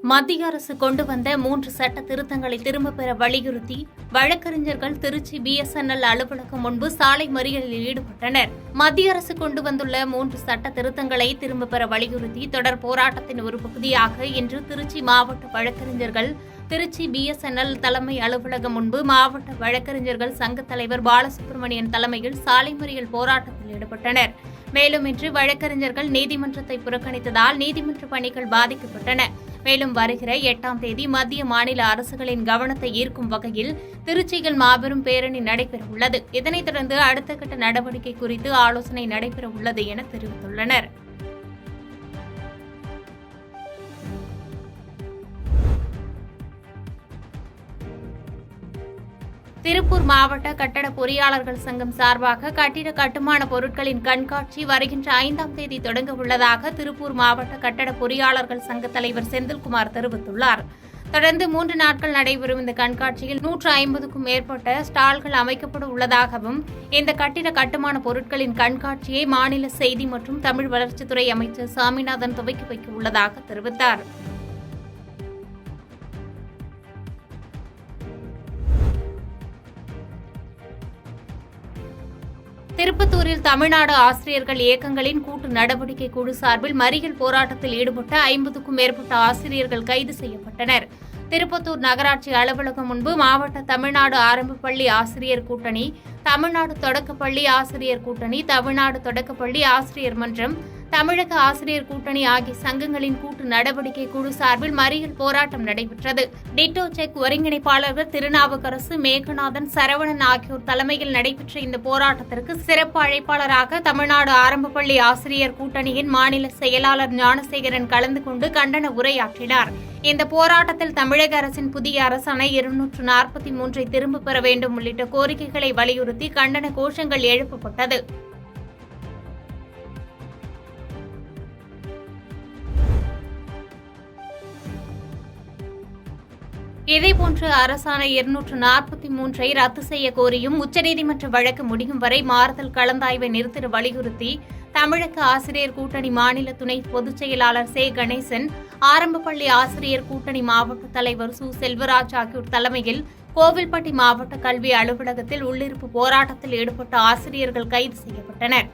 மத்திய அரசு கொண்டு வந்த 3 சட்ட திருத்தங்களை திரும்பப் பெற வலியுறுத்தி வழக்கறிஞர்கள் திருச்சி BSNL அலுவலகம் முன்பு சாலை மறியலில் ஈடுபட்டனர். மத்திய அரசு கொண்டு வந்துள்ள 3 சட்ட திருத்தங்களை திரும்பப் பெற வலியுறுத்தி தொடர் போராட்டத்தின் ஒரு பகுதியாக இன்று திருச்சி மாவட்ட வழக்கறிஞர்கள் திருச்சி BSNL தலைமை அலுவலகம் முன்பு மாவட்ட வழக்கறிஞர்கள் சங்க தலைவர் பாலசுப்ரமணியன் தலைமையில் சாலை மறியல் போராட்டத்தில் ஈடுபட்டனர். மேலும் இன்று வழக்கறிஞர்கள் நீதிமன்றத்தை புறக்கணித்ததால் நீதிமன்ற பணிகள் பாதிக்கப்பட்டன. மேலும் வருகிற 8ஆம் தேதி மத்திய மாநில அரசுகளின் கவனத்தை ஈர்க்கும் வகையில் திருச்சியில் மாபெரும் பேரணி நடைபெறவுள்ளது. இதனைத் தொடர்ந்து அடுத்த கட்ட நடவடிக்கை குறித்து ஆலோசனை நடைபெறவுள்ளது என தெரிவித்துள்ளனர். திருப்பூர் மாவட்ட கட்டட பொறியாளர்கள் சங்கம் சார்பாக கட்டிட கட்டுமான பொருட்களின் கண்காட்சி வருகின்ற 5ஆம் தேதி தொடங்க உள்ளதாக திருப்பூர் மாவட்ட கட்டட பொறியாளர்கள் சங்க தலைவர் செந்தில்குமார் தெரிவித்துள்ளார். தொடர்ந்து 3 நாட்கள் நடைபெறும் இந்த கண்காட்சியில் 150க்கும் மேற்பட்ட ஸ்டால்கள் அமைக்கப்பட உள்ளதாகவும் இந்த கட்டிட கட்டுமான பொருட்களின் கண்காட்சியை மாநில செய்தி மற்றும் தமிழ் வளர்ச்சித்துறை அமைச்சர் சாமிநாதன் துவக்கி வைக்க உள்ளதாக தெரிவித்தார். திருப்பத்தூரில் தமிழ்நாடு ஆசிரியர்கள் இயக்கங்களின் கூட்டு நடவடிக்கை குழு சார்பில் மறியல் போராட்டத்தில் ஈடுபட்ட 50க்கும் மேற்பட்ட ஆசிரியர்கள் கைது செய்யப்பட்டனர். திருப்பத்தூர் நகராட்சி அலுவலகம் முன்பு மாவட்ட தமிழ்நாடு ஆரம்பப்பள்ளி ஆசிரியர் கூட்டணி, தமிழ்நாடு தொடக்கப்பள்ளி ஆசிரியர் கூட்டணி, தமிழ்நாடு தொடக்கப்பள்ளி ஆசிரியர் மன்றம், தமிழக ஆசிரியர் கூட்டணி ஆகிய சங்கங்களின் கூட்டு நடவடிக்கை குழு சார்பில் மறியல் போராட்டம் நடைபெற்றது. டிட்டோ செக் ஒருங்கிணைப்பாளர்கள் திருநாவுக்கரசு, மேகநாதன், சரவணன் ஆகியோர் தலைமையில் நடைபெற்ற இந்த போராட்டத்திற்கு சிறப்பு அழைப்பாளராக தமிழ்நாடு ஆரம்பப்பள்ளி ஆசிரியர் கூட்டணியின் மாநில செயலாளர் ஞானசேகரன் கலந்து கொண்டு கண்டன உரையாற்றினார். இந்த போராட்டத்தில் தமிழக அரசின் புதிய அரசாணை 243 திரும்பப் பெற வேண்டும் உள்ளிட்ட கோரிக்கைகளை வலியுறுத்தி கண்டன கோஷங்கள் எழுப்பப்பட்டது. இதேபோன்று அரசாணை 243 ரத்து செய்ய கோரியும் உச்சநீதிமன்ற வழக்கு முடியும் வரை மாறுதல் கலந்தாய்வை நிறுத்திட வலியுறுத்தி தமிழக ஆசிரியர் கூட்டணி மாநில துணை பொதுச் செயலாளர் சே. கணேசன், ஆரம்பப்பள்ளி ஆசிரியர் கூட்டணி மாவட்ட தலைவர் சு. செல்வராஜ் ஆகியோர் தலைமையில் கோவில்பட்டி மாவட்ட கல்வி அலுவலகத்தில் உள்ளிருப்பு போராட்டத்தில் ஈடுபட்ட ஆசிரியர்கள் கைது செய்யப்பட்டனர்.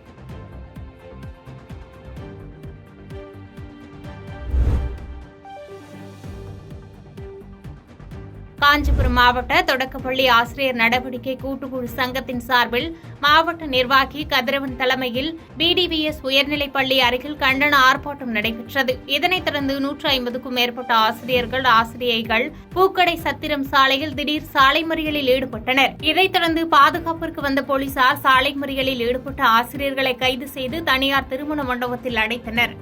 காஞ்சிபுரம் மாவட்ட தொடக்கப்பள்ளி ஆசிரியர் நடவடிக்கை கூட்டுக்குழு சங்கத்தின் சார்பில் மாவட்ட நிர்வாகி கதிரவன் தலைமையில் BDVS உயர்நிலைப்பள்ளி அருகில் கண்டன ஆர்ப்பாட்டம் நடைபெற்றது. இதனைத் தொடர்ந்து 150க்கும் மேற்பட்ட ஆசிரியர்கள், ஆசிரியைகள் பூக்கடை சத்திரம் சாலையில் திடீர் சாலை மறியலில் ஈடுபட்டனர். இதைத் தொடர்ந்து பாதுகாப்பிற்கு வந்த போலீசார் சாலை மறியலில் ஈடுபட்ட ஆசிரியர்களை கைது செய்து தனியார் திருமண மண்டபத்தில் அடைத்தனர்.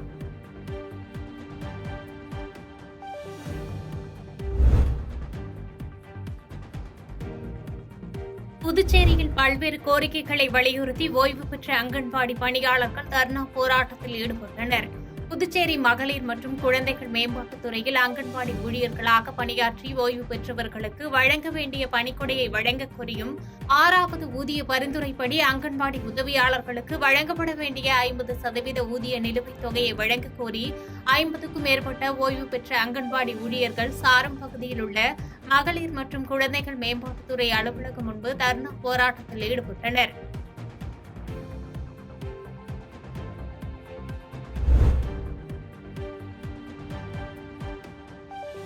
புதுச்சேரியில் பல்வேறு கோரிக்கைகளை வலியுறுத்தி ஓய்வு பெற்ற அங்கன்வாடி பணியாளர்கள் தர்ணா போராட்டத்தில் ஈடுபட்டனர். புதுச்சேரி மகளிர் மற்றும் குழந்தைகள் மேம்பாட்டுத் துறையில் அங்கன்வாடி ஊழியர்களாக பணியாற்றி ஓய்வு பெற்றவர்களுக்கு வழங்க வேண்டிய பணிக்கொடையை வழங்கக் கோரியும் 6வது ஊதிய பரிந்துரைப்படி அங்கன்வாடி உதவியாளர்களுக்கு வழங்கப்பட வேண்டிய 50% ஊதிய நிலுவைத் தொகையை வழங்கக் கோரி 50க்கும் மேற்பட்ட ஓய்வு பெற்ற அங்கன்வாடி ஊழியர்கள் சாரம் பகுதியில் உள்ள மகளிர் மற்றும் குழந்தைகள் மேம்பாட்டுத்துறை அலுவலகம் முன்பு தர்ணா போராட்டத்தில் ஈடுபட்டனர்.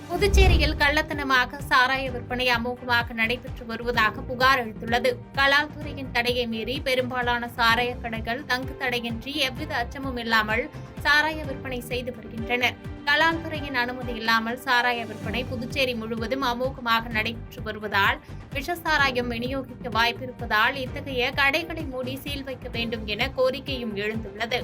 புதுச்சேரியில் கள்ளத்தனமாக சாராய விற்பனை அமோகமாக நடைபெற்று வருவதாக புகார் அளித்துள்ளது. கலால் துறையின் தடையை மீறி பெரும்பாலான சாராய கடைகள் தங்கு தடையின்றி எவ்வித அச்சமும் இல்லாமல் சாராய விற்பனை செய்து வருகின்றனர். கலால் துறையின் அனுமதி இல்லாமல் சாராய விற்பனை புதுச்சேரி முழுவதும் அமோகமாக நடைபெற்று வருவதால் விஷ சாராயம் விநியோகிக்க வாய்ப்பிருப்பதால் இத்தகைய கடைகளை மூடி சீல் வைக்க வேண்டும் என கோரிக்கையும் எழுந்துள்ளது.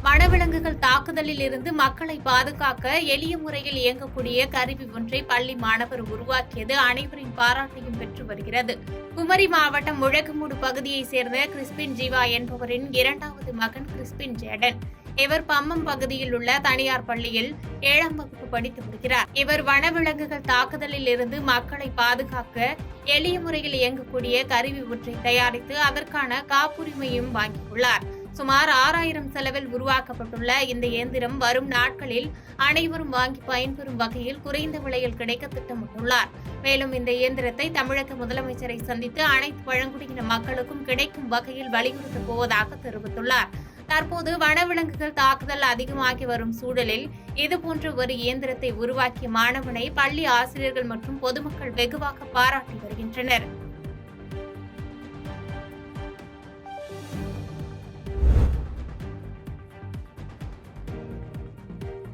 வனவிலங்குகள் தாக்குதலில் இருந்து மக்களை பாதுகாக்க எளிய முறையில் இயங்கக்கூடிய கருவி ஒன்றை பள்ளி மாணவர் உருவாக்கியது அனைவரின் பாராட்டையும் பெற்று வருகிறது. குமரி மாவட்டம் முழக்கமூடு பகுதியைச் சேர்ந்த கிறிஸ்பின் ஜீவா என்பவரின் 2வது மகன் கிறிஸ்பின் ஜேடன் இவர் பம்மம் பகுதியில் உள்ள தனியார் பள்ளியில் 7ஆம் வகுப்பு படித்து வருகிறார். இவர் வனவிலங்குகள் தாக்குதலில் இருந்து மக்களை பாதுகாக்க எளிய முறையில் இயங்கக்கூடிய கருவி ஒன்றை தயாரித்து அதற்கான காப்புரிமையும் வாங்கியுள்ளார். சுமார் 6000 செலவில் உருவாக்கப்பட்டுள்ள இந்த இயந்திரம் வரும் நாட்களில் அனைவரும் வாங்கி பயன்பெறும் வகையில் குறைந்த விலையில் கிடைக்க திட்டமிட்டுள்ளார். மேலும் இந்த இயந்திரத்தை தமிழக முதலமைச்சரை சந்தித்து அனைத்து பழங்குடியின மக்களுக்கும் கிடைக்கும் வகையில் வலியுறுத்தப் போவதாக தெரிவித்துள்ளார். தற்போது வனவிலங்குகள் தாக்குதல் அதிகமாகி வரும் சூழலில் இதுபோன்ற ஒரு இயந்திரத்தை உருவாக்கிய மாணவனை பள்ளி ஆசிரியர்கள் மற்றும் பொதுமக்கள் வெகுவாக பாராட்டி வருகின்றனர்.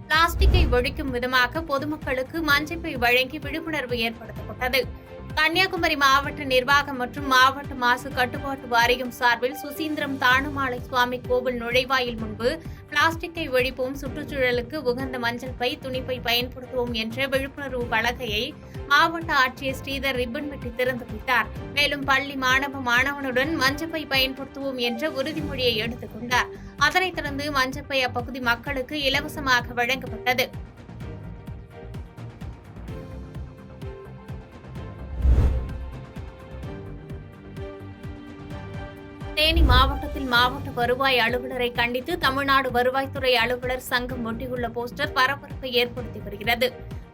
பிளாஸ்டிக்கை ஒழிக்கும் விதமாக பொதுமக்களுக்கு மஞ்சப்பை வழங்கி விழிப்புணர்வு ஏற்படுத்தப்பட்டது. கன்னியாகுமரி மாவட்ட நிர்வாகம் மற்றும் மாவட்ட மாசு கட்டுப்பாட்டு வாரியம் சார்பில் சுசீந்திரம் தானுமாலை சுவாமி கோவில் நுழைவாயில் முன்பு பிளாஸ்டிக்கை ஒழிப்போம், சுற்றுச்சூழலுக்கு உகந்த மஞ்சள் பை துணிப்பை பயன்படுத்துவோம் என்ற விழிப்புணர்வு பலகையை மாவட்ட ஆட்சியர் ஸ்ரீதர் ரிப்பன் வெட்டி திறந்து வைத்தார். மேலும் பள்ளி மாணவனுடன் மஞ்சப்பை பயன்படுத்துவோம் என்ற உறுதிமொழியை எடுத்துக் கொண்டார். அதனைத் தொடர்ந்து மஞ்சப்பை அப்பகுதி மக்களுக்கு இலவசமாக வழங்கப்பட்டது. தேனி மாவட்டத்தில் மாவட்ட வருவாய் அலுவலரை கண்டித்து தமிழ்நாடு வருவாய்த்துறை அலுவலர் சங்கம் ஒட்டியுள்ள போஸ்டர் பரபரப்பை ஏற்படுத்தி வருகிறது.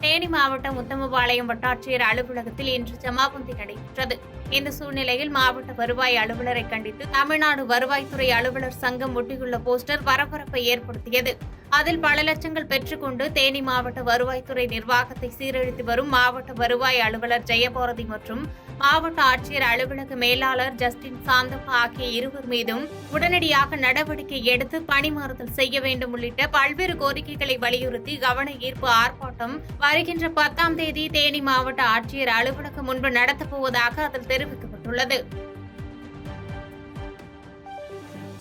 தேனி மாவட்டம் உத்தமபாளையம் வட்டாட்சியர் அலுவலகத்தில் இன்று ஜமாபந்தி நடைபெற்றது. இந்த சூழ்நிலையில் மாவட்ட வருவாய் அலுவலரை கண்டித்து தமிழ்நாடு வருவாய்த்துறை அலுவலர் சங்கம் ஒட்டியுள்ள போஸ்டர் பரபரப்பை ஏற்படுத்தியது. அதில் பல லட்சங்கள் பெற்றுக்கொண்டு தேனி மாவட்ட வருவாய்த்துறை நிர்வாகத்தை சீரழித்து வரும் மாவட்ட வருவாய் அலுவலர் ஜெயபாரதி மற்றும் மாவட்ட ஆட்சியர் அலுவலக மேலாளர் ஜஸ்டின் சாந்தப்பா ஆகிய இருவர் மீதும் உடனடியாக நடவடிக்கை எடுத்து பணிமாறுதல் செய்ய வேண்டும் உள்ளிட்ட பல்வேறு கோரிக்கைகளை வலியுறுத்தி கவன ஈர்ப்பு ஆர்ப்பாட்டம் வருகின்ற 10ஆம் தேதி தேனி மாவட்ட ஆட்சியர் அலுவலகம் முன்பு நடத்தப்போவதாக அதில் தெரிவிக்கப்பட்டுள்ளது.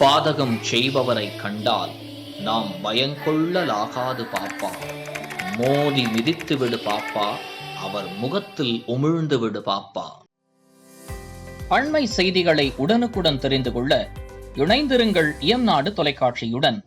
பாதகம் செய்பவரை கண்டால் நாம் பயங்கொள்ளலாகாது பாப்பா, மோதி மிதித்து விடு பாப்பா, அவர் முகத்தில் உமிழ்ந்து விடு பாப்பா. அண்மை செய்திகளை உடனுக்குடன் தெரிந்து கொள்ள இணைந்திருங்கள் இயம்நாடு தொலைக்காட்சியுடன்.